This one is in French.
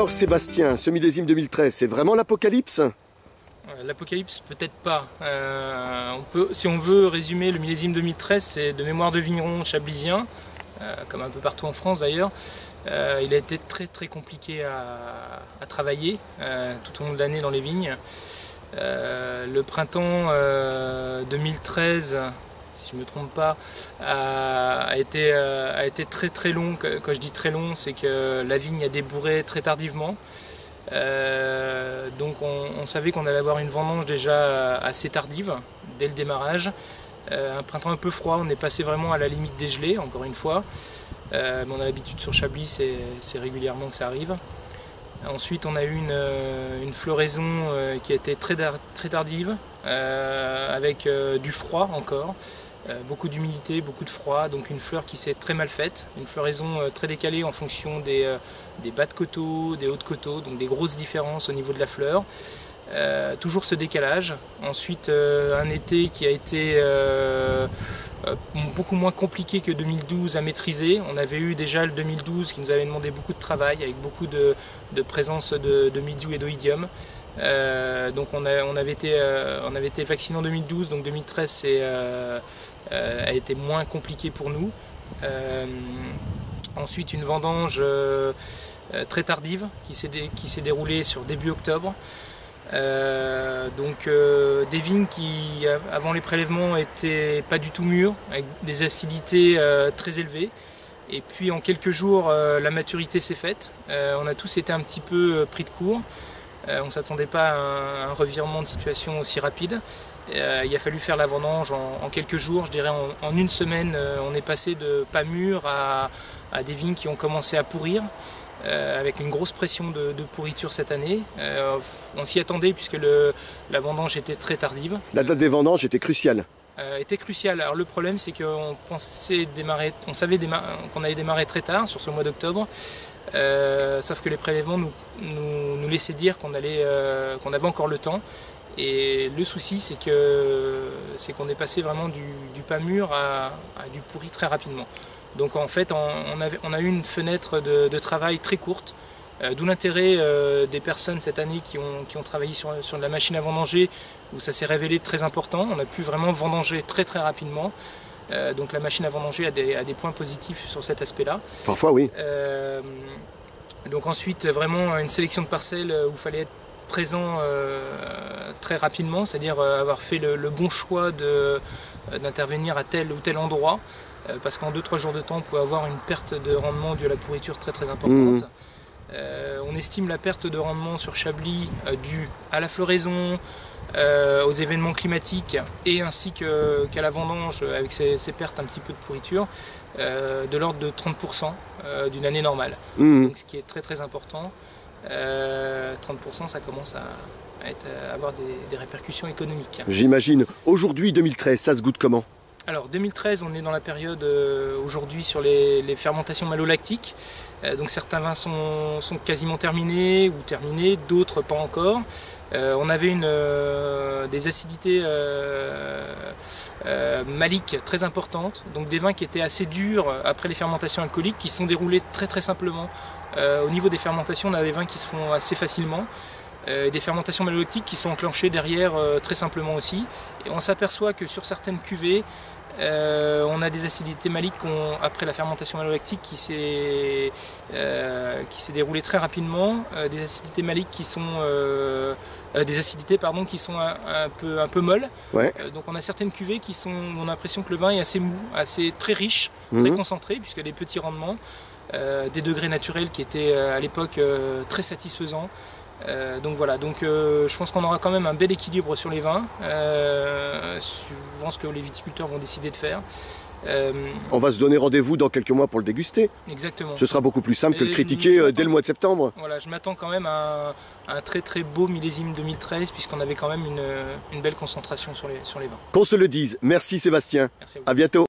Alors Sébastien, ce millésime 2013, c'est vraiment l'apocalypse? L'apocalypse, peut-être pas. Si on veut résumer le millésime 2013, c'est de mémoire de vigneron chablisien, comme un peu partout en France d'ailleurs. Il a été très compliqué à travailler tout au long de l'année dans les vignes. Le printemps 2013, si je ne me trompe pas, a été très long. Quand je dis très long, c'est que la vigne a débourré très tardivement. Donc on savait qu'on allait avoir une vendange déjà assez tardive dès le démarrage. Un printemps un peu froid, on est passé vraiment à la limite des gelées, encore une fois. Mais on a l'habitude sur Chablis, c'est régulièrement que ça arrive. Ensuite on a eu une floraison qui a été très tardive, avec du froid encore. Beaucoup d'humidité, beaucoup de froid, donc une fleur qui s'est très mal faite, une floraison très décalée en fonction des bas de coteaux, des hauts de coteaux, donc des grosses différences au niveau de la fleur. Toujours ce décalage. Ensuite un été qui a été beaucoup moins compliqué que 2012 à maîtriser. On avait eu déjà le 2012 qui nous avait demandé beaucoup de travail, avec beaucoup de présence de mildiou et d'oïdium. Donc on avait été vacciné en 2012, donc 2013 a été moins compliqué pour nous. Ensuite une vendange très tardive qui s'est déroulée sur début octobre. Des vignes qui avant les prélèvements étaient pas du tout mûres, avec des acidités très élevées. Et puis en quelques jours la maturité s'est faite. On a tous été un petit peu pris de court. On ne s'attendait pas à un revirement de situation aussi rapide. Il a fallu faire la vendange en quelques jours, je dirais en une semaine. On est passé de pas mûr à des vignes qui ont commencé à pourrir, avec une grosse pression de pourriture cette année. On s'y attendait puisque la vendange était très tardive. La date des vendanges était cruciale. Était crucial. Alors le problème c'est qu'on savait qu'on allait démarrer très tard sur ce mois d'octobre, sauf que les prélèvements nous laissaient dire qu'on avait encore le temps. Et le souci c'est qu'on est passé vraiment du pas mûr à du pourri très rapidement. Donc en fait on a eu une fenêtre de travail très courte. D'où l'intérêt des personnes cette année qui ont travaillé sur de la machine à vendanger, où ça s'est révélé très important. On a pu vraiment vendanger très rapidement. Donc la machine à vendanger a des points positifs sur cet aspect-là. Parfois oui. Donc ensuite vraiment une sélection de parcelles où il fallait être présent très rapidement, c'est-à-dire avoir fait le bon choix d'intervenir à tel ou tel endroit. Parce qu'en 2-3 jours de temps, on peut avoir une perte de rendement due à la pourriture très importante. On estime la perte de rendement sur Chablis due à la floraison, aux événements climatiques et ainsi qu'à la vendange avec ces pertes un petit peu de pourriture, de l'ordre de 30% d'une année normale. Donc, ce qui est très important. 30% ça commence à avoir des répercussions économiques. J'imagine. Aujourd'hui 2013, ça se goûte comment? Alors 2013, on est dans la période aujourd'hui sur les fermentations malolactiques. Donc certains vins sont quasiment terminés ou terminés, d'autres pas encore. On avait des acidités maliques très importantes, donc des vins qui étaient assez durs après les fermentations alcooliques, qui sont déroulés très simplement. Au niveau des fermentations, on a des vins qui se font assez facilement. Des fermentations malolactiques qui sont enclenchées derrière très simplement aussi. Et on s'aperçoit que sur certaines cuvées, on a des acidités maliques après la fermentation malolactique qui s'est déroulée très rapidement, des acidités maliques qui sont qui sont un peu molles. Ouais. Donc on a certaines cuvées on a l'impression que le vin est assez mou, très riche, très concentré, puisque des petits rendements, des degrés naturels qui étaient à l'époque très satisfaisants. Donc voilà, je pense qu'on aura quand même un bel équilibre sur les vins, suivant ce que les viticulteurs vont décider de faire. On va se donner rendez-vous dans quelques mois pour le déguster. Exactement. Ce sera beaucoup plus simple que de critiquer dès le mois de septembre. Voilà, je m'attends quand même à un très beau millésime 2013, puisqu'on avait quand même une belle concentration sur les vins. Qu'on se le dise. Merci Sébastien. Merci à vous. À bientôt.